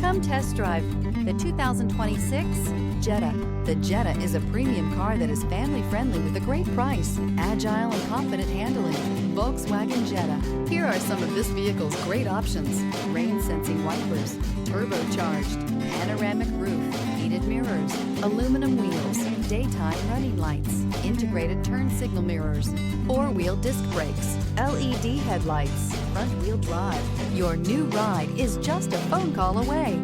Come test drive the 2026 Jetta. The Jetta is a premium car that is family-friendly with a great price, agile and confident handling. Volkswagen Jetta. Here are some of this vehicle's great options: rain-sensing wipers, turbocharged, panoramic roof, heated mirrors, aluminum wheels, daytime running lights, integrated turn signal mirrors, four-wheel disc brakes, LED headlights, front-wheel drive. Your new ride is just a phone call away.